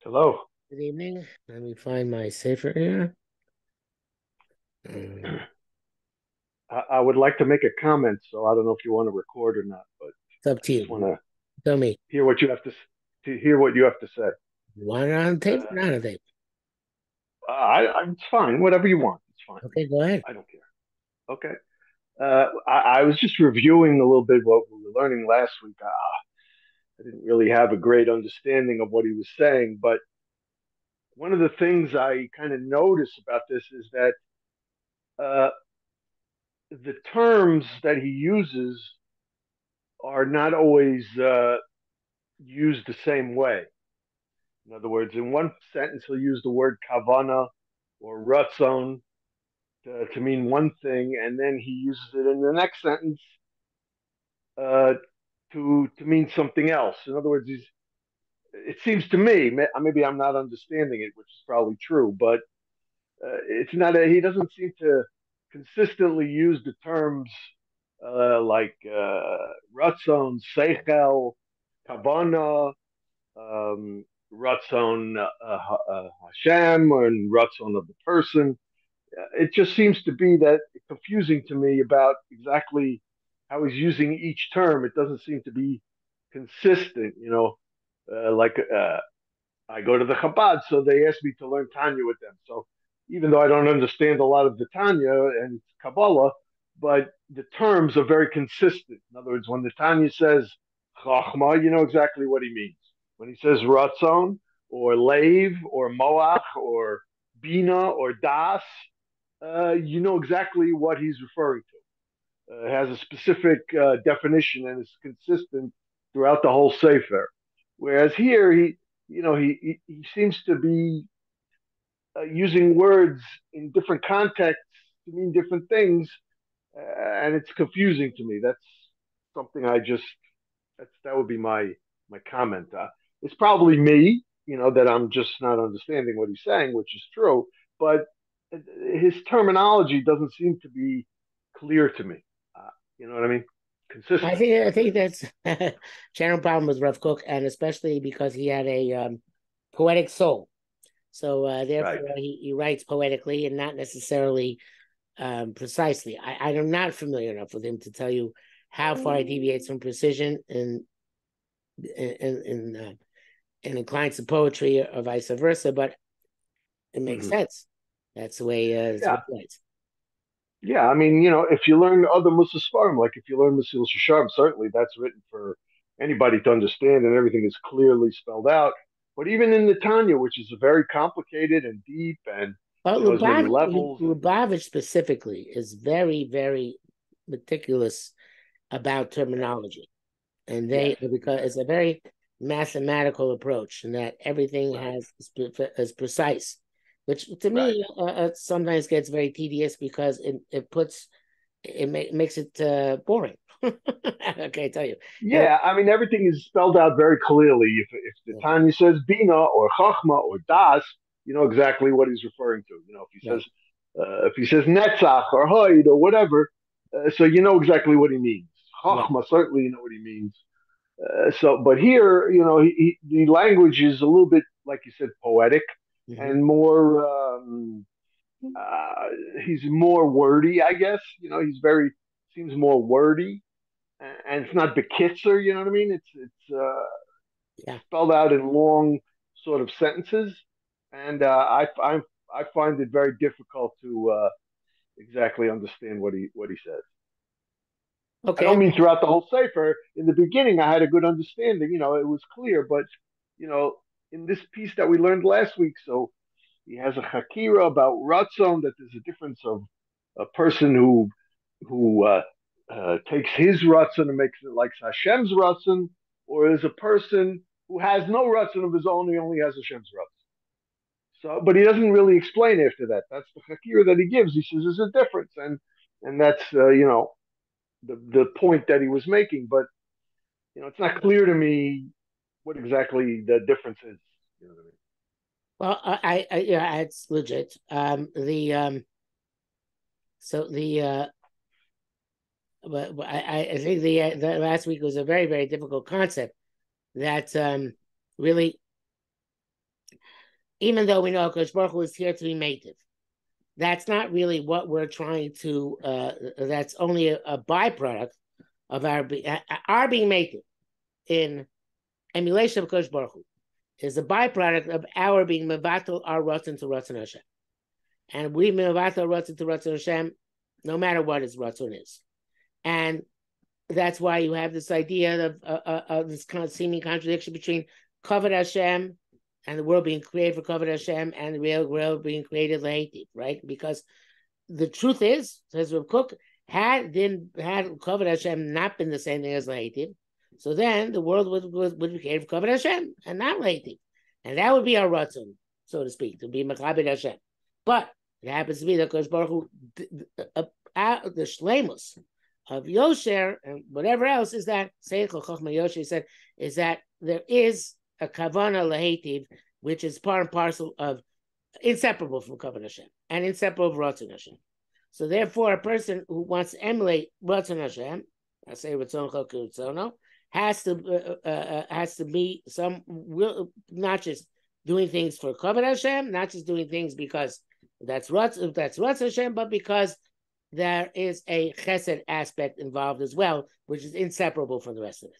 Hello. Good evening. Let me find my safer here. It's I would like to make a comment, so I don't know if you want to record or not, but up I to just you. want to Tell me. hear what you have to hear what you have to say. You want it on tape? Uh, Not on tape. it's fine, whatever you want. It's fine. Okay, go ahead. I don't care. Okay. I was just reviewing a little bit what we were learning last week. I didn't really have a great understanding of what he was saying, but one of the things I kind of notice about this is that uh, the terms that he uses are not always used the same way. In other words, in one sentence, he'll use the word kavana or ratzon to mean one thing, and then he uses it in the next sentence uh, to mean something else. In other words, it seems to me, maybe I'm not understanding it, which is probably true, but it's not. He doesn't seem to consistently use the terms like ratzon, seichel, kavana, um, Ratzon Hashem and Ratzon of the person. It just seems to be that confusing to me about exactly how he's using each term. It doesn't seem to be consistent, I go to the Chabad, so they asked me to learn Tanya with them. So even though I don't understand a lot of the Tanya and Kabbalah, but the terms are very consistent. In other words, when the Tanya says Chachma, you know exactly what he means. When he says Ratzon or Leiv or Moach or Bina or Das, you know exactly what he's referring to. It has a specific definition and is consistent throughout the whole Sefer. Whereas here, he seems to be using words in different contexts to mean different things, and it's confusing to me. That's something that would be my comment. It's probably me, that I'm just not understanding what he's saying, which is true. But his terminology doesn't seem to be clear to me. Uh, you know what I mean? I Consistent. think I think that's general problem with Rav Kook, and especially because he had a poetic soul. So Right. therefore, he writes poetically and not necessarily precisely. I am not familiar enough with him to tell you how far he deviates from precision in in, uh, in inclines to poetry or vice versa, but it makes Hmm. sense. That's Yeah. what it writes. Yeah. I mean, if you learn other Mussar Sfarim, like if you learn Mussar Shashar, certainly that's written for anybody to understand and everything is clearly spelled out. But even in the Tanya, which is very complicated and deep and, But has many levels and, Lubavitch specifically is very, very meticulous about yes, terminology, and yes, they because it's exactly. a very mathematical approach, and that everything Right. has is precise, which to Right. me sometimes gets very tedious because it makes it boring. Okay, I tell you. And Yeah, I mean everything is spelled out very clearly. If the yeah, Tanya says Bina or Chachma or Das, you know exactly what he's referring to. right. If he says Netzach or Hoid or whatever, so you know exactly what he means. Right. Chachma, certainly you know what he means. But here, the language is a little bit, like you said, poetic Mm-hmm. and more. Uh, he's more wordy, I guess. He's very seems more wordy, and it's not bekitzer. You know what I mean? It's Yeah. spelled out in long sort of sentences, and I find it very difficult to exactly understand what he says. I Okay. don't mean throughout the whole sefer. In the beginning, I had a good understanding. It was clear, but you know, in this piece that we learned last week, so he has a hakira about ratzon, that there's a difference of a person who takes his ratzon and makes it like Hashem's ratzon, or is a person who has no ratzon of his own, he only has Hashem's ratzon. So, but he doesn't really explain after that. That's the hakira that he gives. He says there's a difference, and that's the point that he was making. But it's not clear to me what exactly the difference is. You know what I mean? Well, yeah, it's legit. The so the but I think the last week was a very, very difficult concept that really, even though we know Kosh Baruch Hu is here to be mative, that's not really what we're trying to. That's only a byproduct of our being mative in emulation of Kosh Baruch Hu is a byproduct of our being mevatel our ratzon to ratzon Hashem, and we mevatel ratzon to ratzon Hashem, no matter what his ratzon is, and that's why you have this idea of this kind of seeming contradiction between kavod Hashem and the world being created for kavod Hashem and the real world being created lahativ, right? Because the truth is, says Rav Kook, had kavod Hashem not been the same thing as lahativ, so then the world would be created for kavod Hashem and not lahativ, and that would be our ratzon, so to speak, to be mechabed Hashem. But it happens to be that Kosh Baruch Hu, the shleimus of Yosher and whatever else is that Seichel Chochma Yosher said is that there is a kavana lahativ, which is part and parcel of inseparable from kavana Hashem and inseparable from Ratzon Hashem. So therefore, a person who wants to emulate Ratzon Hashem, I say Ratzon Chok Ritzono, has to be some not just doing things for kavod Hashem, not just doing things because that's Ratzon Hashem, but because there is a chesed aspect involved as well, which is inseparable from the rest of it.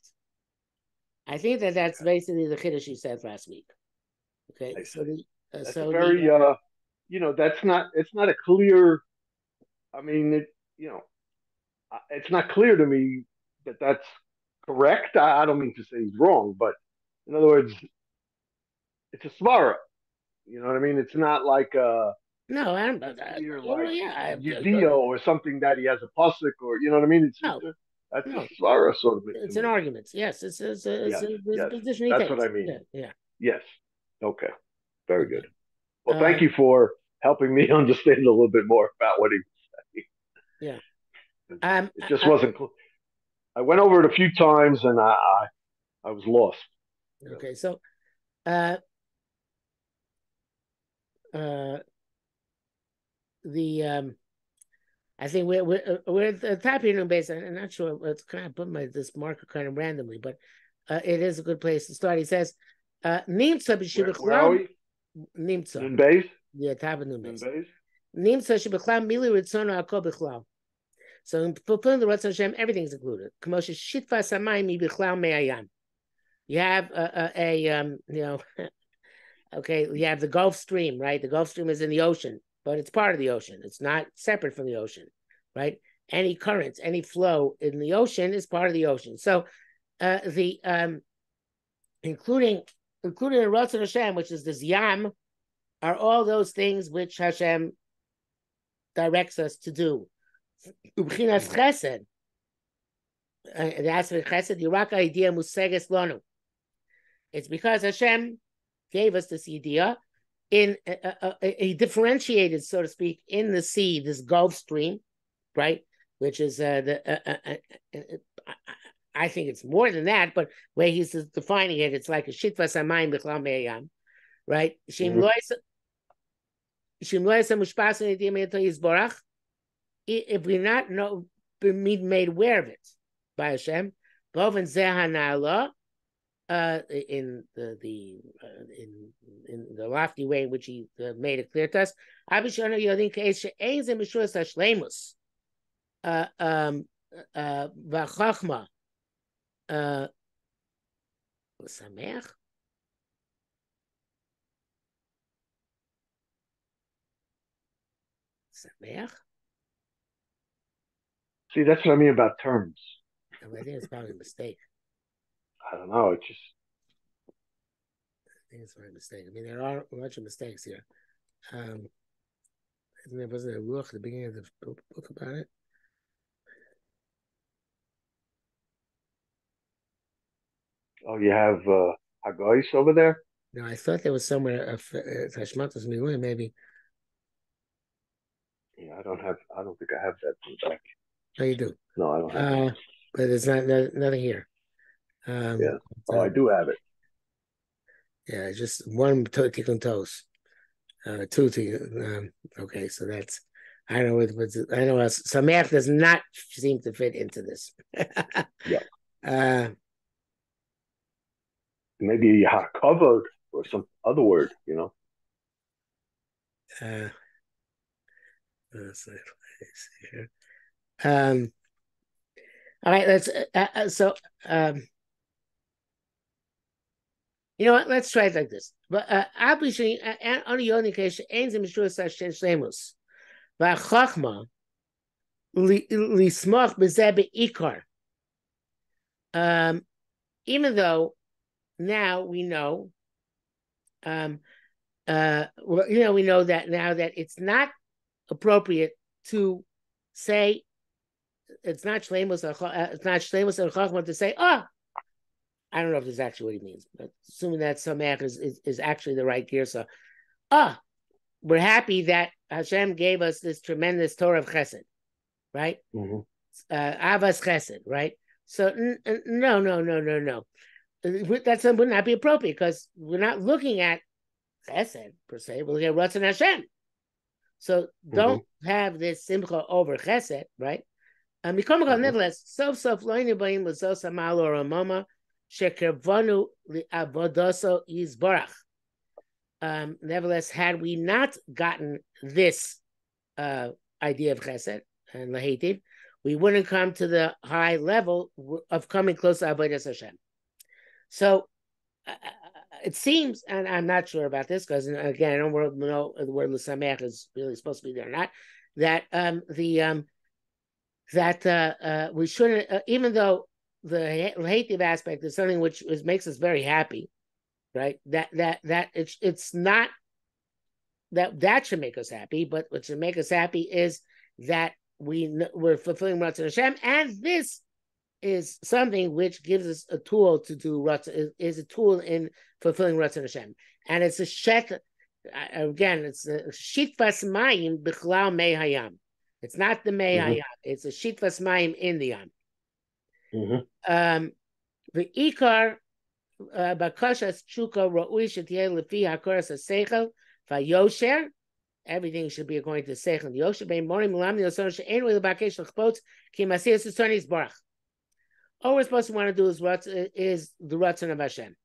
I think that's basically the chiddush she said last week. Okay, so that's a very that's not it's not a clear. I mean, it's not clear to me that that's correct. I don't mean to say he's wrong, but in other words, it's a svara. You know what I mean? It's not like no, I don't. Clear, like Yediyah or something that he has a pasuk or you know what I mean. It's no, that's a svara sort of. It's an argument. Yes, it's a position. That's what I mean. Yeah. Yes. Okay. Very good. Well, thank you for helping me understand a little bit more about what he was saying. Yeah. It just wasn't. I went over it a few times and I was lost. Okay, so I think we're at the top here, base. I'm not sure. It's kind of put this marker kind of randomly, but it is a good place to start. He says, "Nimtza b'shibachlam." Where are we? Nimtza. Nun base. Yeah, top of nun base. Nimtza shibachlam mili ritzono akol b'chlam. So in fulfilling the Ratzon Hashem, everything's included. Kamosha shitva samayim b'chlam me'ayam. You have okay, you have the Gulf Stream, right? The Gulf Stream is in the ocean, but it's part of the ocean. It's not separate from the ocean, right? Any currents, any flow in the ocean is part of the ocean. So including the Ratzon Hashem, which is this Yam, are all those things which Hashem directs us to do. Ubchinas Chesed, the aspect of Chesed, Yiraka idea museges lonu. It's because Hashem gave us this idea in a differentiated, so to speak, in the sea, this Gulf Stream, right? Which is I think it's more than that, but way he's defining it, it's like a shitva samayim b'chlam me'ayam, right? Shim loyasa mushpasan idiyam yisborach. If we're not made aware of it by Hashem, boven zeh in the lofty way in which he made it clear to us. Abishana yodin ke'ez she'ein ze mishuras hashleimus v'chachma sameach. Sameach. See, that's what I mean about terms. I think it's probably a mistake. I don't know. It's just. I think it's a mistake. I mean, there are a bunch of mistakes here. There wasn't a ruach at the beginning of the book about it. Oh, you have Haggais over there? No, I thought there was somewhere Tashmatas Miluim, maybe. Yeah, I don't think I have that from back. No, you do. No, I don't have it. But there's nothing here. Yeah. Oh, I do have it. Yeah, just one tikkun toes. Two tikkun. Okay, so that's I don't know I know Sameach does not seem to fit into this. Yeah. uh, Maybe hakavod or some other word, you know. uh, let's see here. All right, let's so you know what? Let's try it like this. But obviously, on the only case, ain't the mishur such shlemus. But chachma lismach bezeh ikar. Even though now we know, we know that now that it's not appropriate to say it's not shlemus. It's not shlemus and chachma to say, oh, I don't know if this is actually what he means, but assuming that Sameach is actually the right gear, so we're happy that Hashem gave us this tremendous Torah of Chesed, right? Mm-hmm. Avas Chesed, right? So no. That would not be appropriate because we're not looking at Chesed per se. We're looking at Ratzon Hashem. So don't have this simcha over Chesed, right? Nevertheless, sof loinu b'im l'zos hamal or amama shekervanu li'avodoso yizbarach. Nevertheless, had we not gotten this idea of Chesed and Lahativ, we wouldn't come to the high level of coming close to Avodas Hashem. So it seems, and I'm not sure about this because again, I don't know the word L'Sameach is really supposed to be there or not. That we shouldn't, even though the Lahativ aspect is something which makes us very happy, right? That it's not that should make us happy, but what should make us happy is that we're fulfilling Ratzon Hashem, and this is something which gives us a tool to do Ratzon, is a tool in fulfilling Ratzon Hashem, and it's a shet. Again, it's a shitfas mayim bichlal mei hayam. It's not the mei hayam. It's a shitfas mayim in the yam. The ikar bakashas chuka ra'ui shetiyeh lefi hakoras haseichel vayosher. Everything should be according to Seichel and Yosher. Bein morim milam yoson she'en way lebakesh l'chpotz ki masiyas usonis barach. All we're supposed to want to do is the Ratzon of Hashem.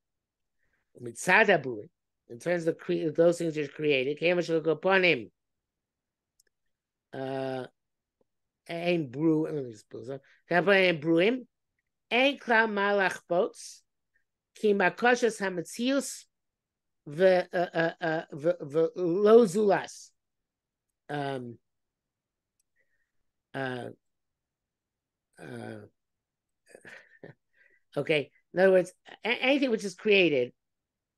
Mitzad abui, in terms of those things that are created, came shall go upon him. Ein brew. Let me just pull this up. Ein brewim. Ein klam malach boats. Ki makoshes hametzius lo zulas. Okay. In other words, anything which is created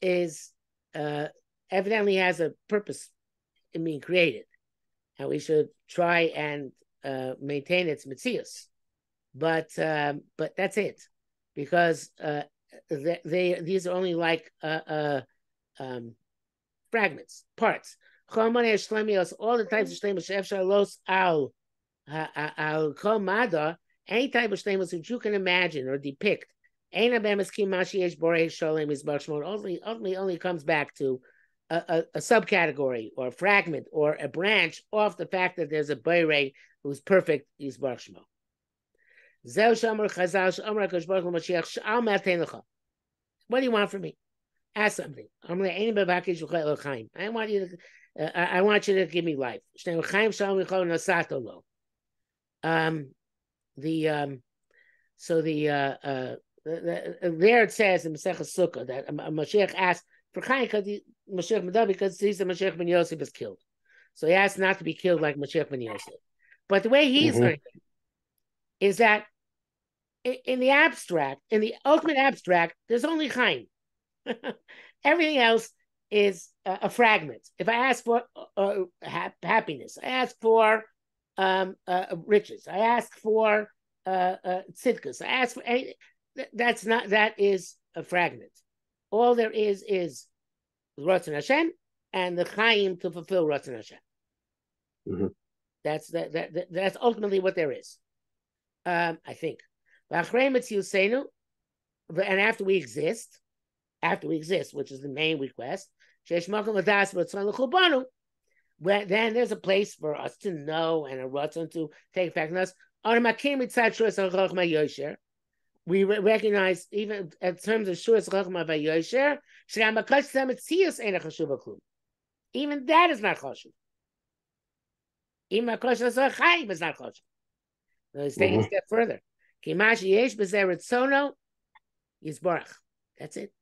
is evidently has a purpose in being created, and we should try and maintain its mitzias. But that's it, because these are only like fragments, parts. All the types of shlemus al komada, any type of shlemus which you can imagine or depict. Ultimately only comes back to a subcategory or a fragment or a branch off the fact that there's a Beirei who's perfect, is Baruch Shemo. What do you want from me? Ask something. I want you to I want you to give me life. There it says in Masechah Sukkah that Mashiach asked for Chaim Mashiach Medah because he's the Mashiach ben Yosef is killed. So he asked not to be killed like Mashiach ben Yosef. But the way he's learning is that in the abstract, in the ultimate abstract, there's only Chaim. Everything else is a fragment. If I ask for happiness, I ask for riches, I ask for tzidkus, I ask for anything. That is a fragment. All there is Ratzon Hashem and the Chaim to fulfill Ratzon Hashem. That's ultimately what there is. I think. And after we exist, which is the main request, then there's a place for us to know and a ratzon to take effect on us. We recognize, even in terms of shuras chachma v'yosher, even that is not chashuv. Even makosh chayim is not chashuv. He's taking a step further. Kimash yesh b'zeh ritzono yisbarach. That's it.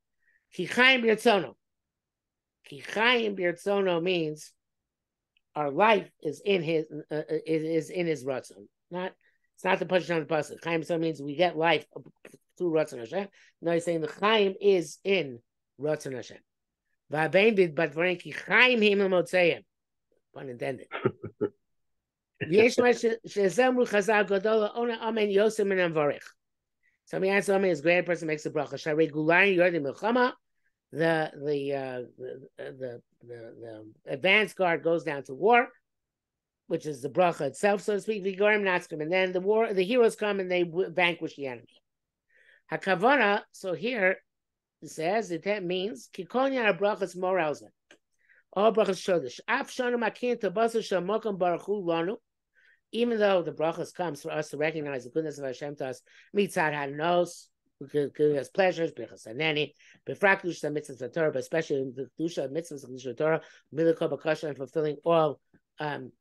Ki chayim b'ritzono. Ki chayim b'ritzono means our life is in his ratzon. It's not the pasuk on the pasuk. Chaim b'ritzono means we get life through ratzon Hashem. No, he's saying the chaim is in ratzon Hashem. V'abein bid badvarim ki chaim him l'motzeiim. Pun intended. Somebody asks Amen, his grand person makes a bracha. The advance guard goes down to war, which is the bracha itself, so to speak. And then the heroes come and they vanquish the enemy. Hakavana, so here it says that means Kikonya brachas moralza. All brachas shodish. Af shanu makin tabasa shamokum baruchu lanu. Even though the brachas comes for us to recognize the goodness of Hashem to us, mitzad hanos, who give us pleasures, brachas aneni, befrakush the mitzvahs of Torah, but especially the kedusha mitzvahs of the Torah, milikol bakasha, and fulfilling all the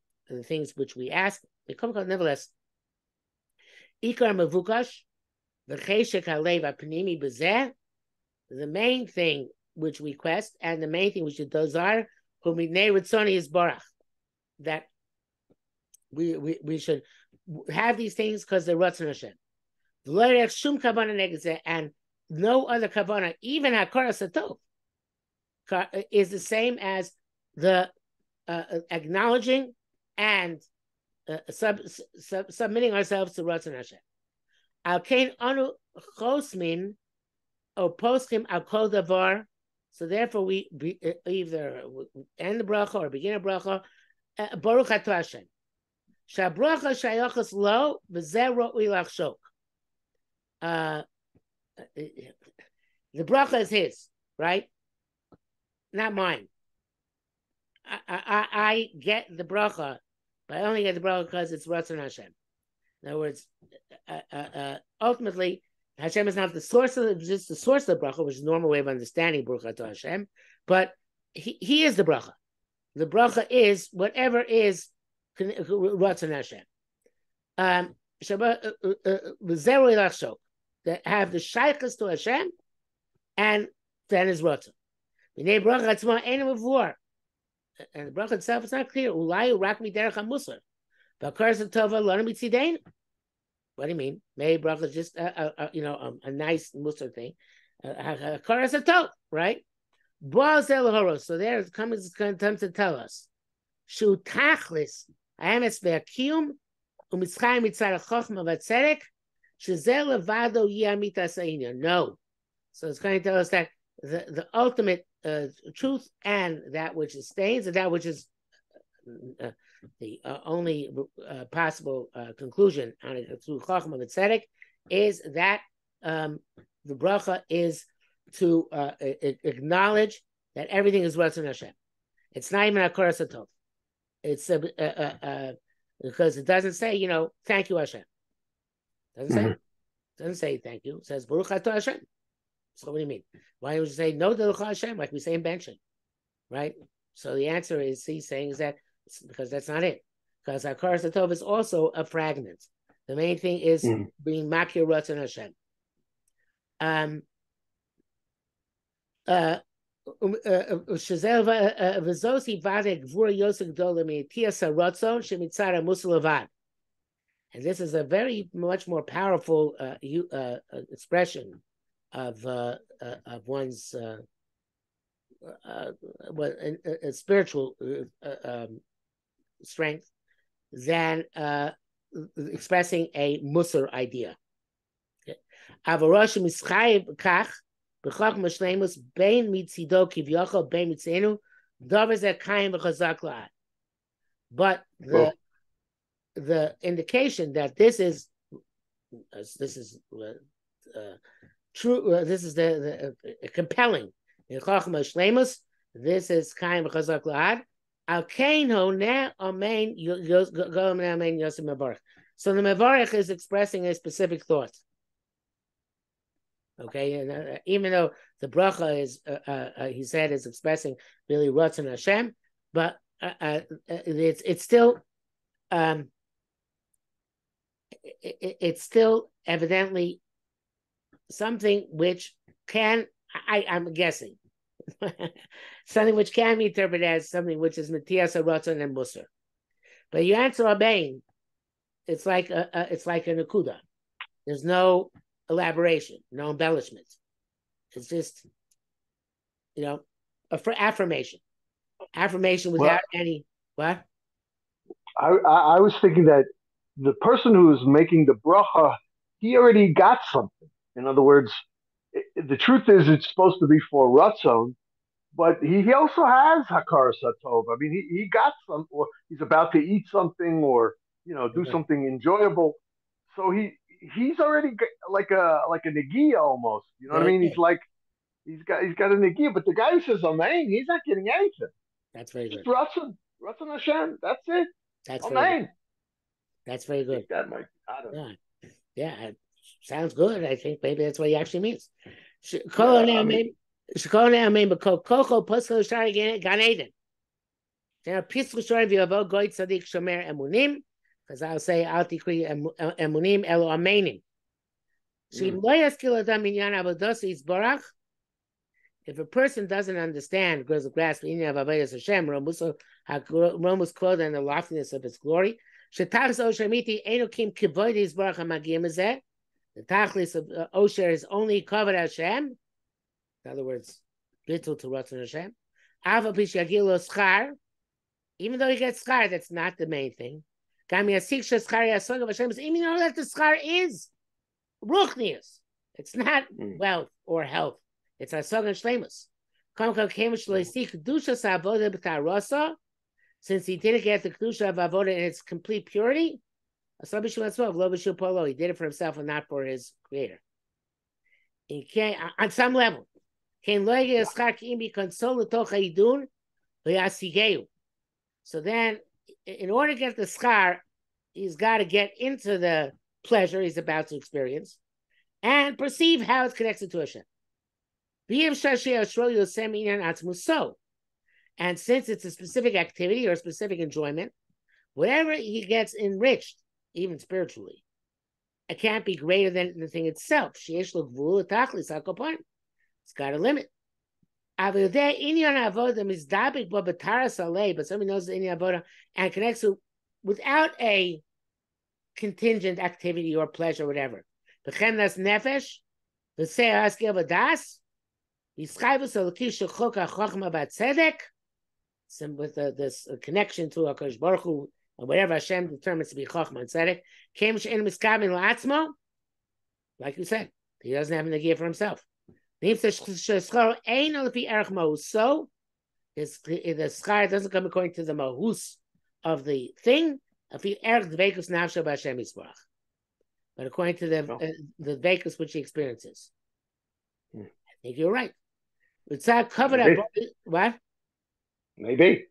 things which we ask. They come nevertheless. Ikar mevukash, v'cheshek halev apnimi bezeh. The main thing which we quest, and the main thing which we desire, whom we name ritzoni is barach, that we should have these things because they're ratzon Hashem. And no other kavanah, even hakara satov, is the same as the acknowledging and submitting ourselves to ratzon Hashem. Al kain anu chosmin o poskim al kol davar. So therefore, we either end the bracha or begin a bracha. Baruch atah Hashem. Shabracha shayachas lo v'zeh ro'ui lachshok. The bracha is his, right? Not mine. I get the bracha, but I only get the bracha because it's ratzon Hashem. In other words, ultimately, Hashem is not the source of just the source of the bracha, which is the normal way of understanding Baruch Atah Hashem, but he is the bracha. The bracha is whatever is ratzon Hashem. That have the shaykhs to Hashem, and then is ratzon. And the bracha itself is not clear. Ulayu rak miderech hamusar. V'akaras tova lana mitzidein. What do you mean? Maybe bracha is just a nice musar thing. Akaras tov, right? Boaz el horos. So there it comes to tell us. Shu tachlis aemes ve'akiyum u'mitzchayim mitzad ha'chochma v'tzedek shezel levado yamitas ha'inyan. No. So it's going to tell us that the ultimate truth and that which sustains and that which is the only possible conclusion on it through Chachma V'Tzedek is that the bracha is to acknowledge that everything is Ratzon Hashem. It's not even a Koras Hatov. It's because it doesn't say, thank you Hashem. Doesn't say thank you. It says Baruch Atah Hashem. So what do you mean? Why would you say no to Hashem like we say in Benching, right? So the answer is he's saying is that because that's not it. Because Hakaras Hatov is also a fragment. The main thing is being Makir Ratzon Hashem. And this is a very much more powerful expression of one's spiritual strength than expressing a Mussar idea. But the indication that this is true, this is the compelling in Chachma Shleimus. This is Kaim Chazak Lahad. Al Kaino now Amen go Amen Yosem Mevarach. So the Mevarach is expressing a specific thought. Okay, and even though the bracha is, he said, is expressing really Ratzon Hashem, but it's still, it's still evidently something which can, I'm guessing, something which can be interpreted as something which is Matthias Ratzon and Mussar. But you answer Abain, it's like a nakuda. There's no elaboration, no embellishment. It's just, affirmation Well, without any what? I was thinking that the person who's making the bracha, he already got something. In other words, the truth is it's supposed to be for Ratzon, but he also has Hakar Satov. I mean, he got some, or he's about to eat something, or do something enjoyable. So he's already like a negia almost. You know what I Very mean? good. He's got a negia, but the guy who says Amen, he's not getting anything. That's very Just good. Ratzon Hashem. That's it. That's very good. Amen. That's very I good. think that might. I don't know. Yeah, sounds good. I think maybe that's what he actually means. Yeah, I mean, Because I'll say Al Tikri Emunim Elo Amenim. mm, If a person doesn't understand, because grasp in Avodas Hashem, Romus quote and the loftiness of its glory, Shetachs Osher Miti Enokim Kivoidis Baruch Hamagim Azeh. The Tachlis of Osher is only covered Hashem. In other words, little to Ratzon Hashem. Ava Pish Yagilo Schar. Even though he gets Schar, that's not the main thing. Gam Yasik Sheskar Yasog of Hashem. Even though that the Schar is Ruchnius. It's not wealth or health. It's Hasog and Shlemus. Since he didn't get the Kedusha of Avoda in its complete purity, he did it for himself and not for his creator. He can't, on some level. So then, in order to get the schar, he's got to get into the pleasure he's about to experience and perceive how it's connected to Hashem. And since it's a specific activity or a specific enjoyment, whatever he gets enriched, even spiritually, it can't be greater than the thing itself. It's got a limit. But somebody knows the inyan avoda and connects to without a contingent activity or pleasure, or whatever. Nefesh, the say das, with this connection to HaKadosh Baruch Hu, or whatever Hashem determines to be Chochma and Tzedek, like you said, he doesn't have an idea for himself. So the schar doesn't come according to the mahus of the thing, but according to the dvekus which he experiences. I think you're right. It's not covered up. What? Maybe.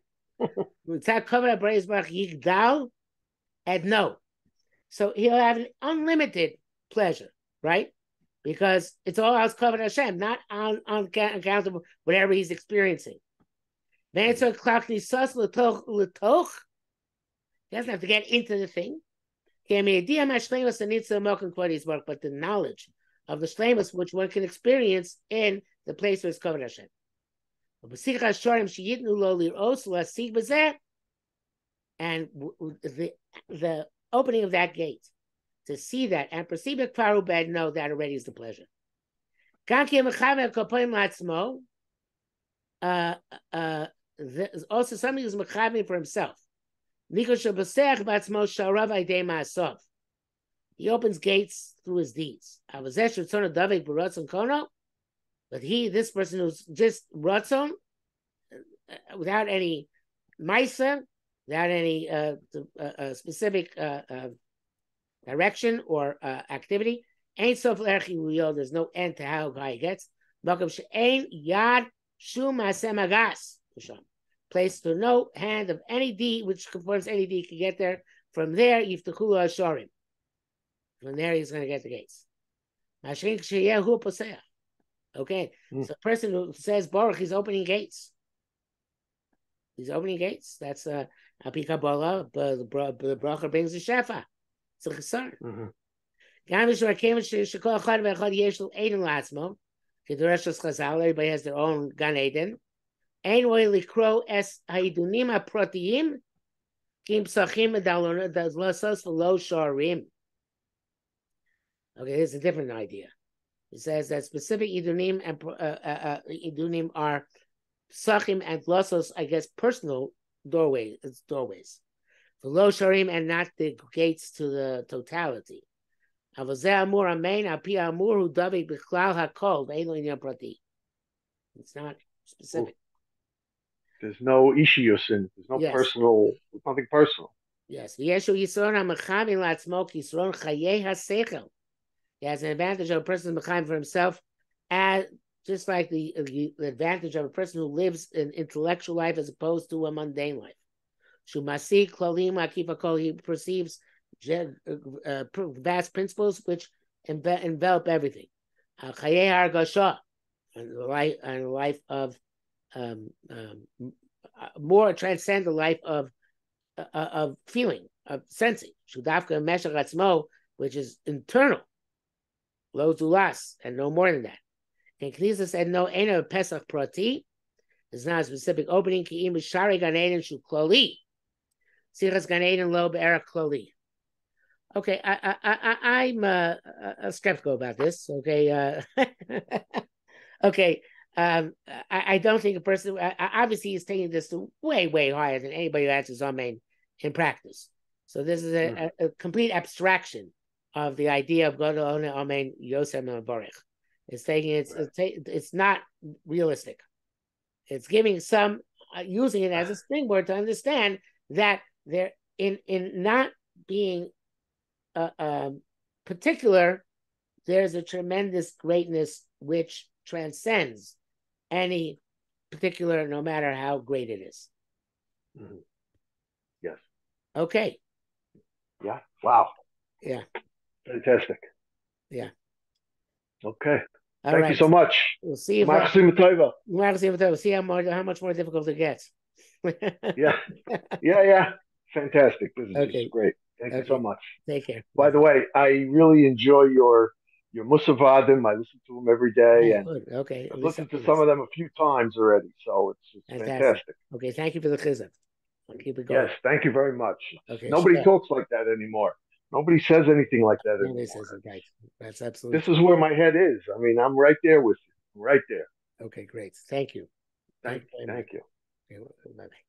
It's not covered up. Yigdal and no. So he'll have an unlimited pleasure, right? Because it's all else covered Hashem, not on account of whatever he's experiencing. He doesn't have to get into the thing. But the knowledge of the shlemus which one can experience in the place where it's covered Hashem. And the opening of that gate to see that and perceive it bed, no, that already is the pleasure. Also, somebody who's mechavim for himself. He opens gates through his deeds. But this person who's just ratzon, without any maisa, without any specific direction or activity, ain't so there's no end to place so no hand of any deed which conforms any deed can get there. From there, Yiftachulu Ashorim. From there, he's going to get the gates. Okay, so a person who says Baruch, he's opening gates. He's opening gates. That's Api Kabbalah, but the bracha brings the shefa. It's a chesar. Everybody has their own Gan Eden. Ein way likro es haidunim aprotiyim kim psachim medalona das lasos v'lo sharim. Okay, here's a different idea. It says that specific idunim and idunim are psachim and lasos, I guess, personal doorways. It's doorways. V'lo sharim and not the gates to the totality. Avazeh amur amein api amur hu davi b'chlal hakol ve'elo inyan prati. It's not specific. There's no issues, there's no personal, there's nothing personal. Yes. He has an advantage of a person for himself, as just like the advantage of a person who lives an intellectual life as opposed to a mundane life. He perceives vast principles which envelop everything. And the life of more transcend the life of feeling, of sensing. Shudafka Meshach Atzmo, which is internal, lo zulas, and no more than that. And Knisa said, no, ain't a Pesach Prati. It's not a specific opening. Ki'im Shari Gan Eden Shu Kloli. Sichas Gan Eden Lo Be'erach Kloli. Okay, I'm skeptical about this. Okay, okay. I don't think a person, obviously he's taking this to way, way higher than anybody who answers Amen in practice. So this is a complete abstraction of the idea of God Amen Yosem Baruch. It's taking it's not realistic. It's giving some using it as a springboard to understand that they're in not being particular. There's a tremendous greatness which transcends any particular, no matter how great it is. Yes. Okay. Yeah. Wow. Yeah. Fantastic. Yeah. Okay. All Thank right. you so much. We'll see if we'll see how much more difficult it gets. Yeah. Fantastic. This is great. Thank you so much. Take care. By the way, I really enjoy your Mussar Vadim. I listen to them every day, and okay. I've listened to some of them a few times already, so it's fantastic. Okay, thank you for the chizuk. I'll keep it going. Yes, thank you very much. Okay, nobody talks like that anymore. Nobody says anything like that anymore. Nobody says it, right. That's absolutely. This is where my head is. I mean, I'm right there with you. I'm right there. Okay, great. Thank you. Thank you. Okay, bye-bye.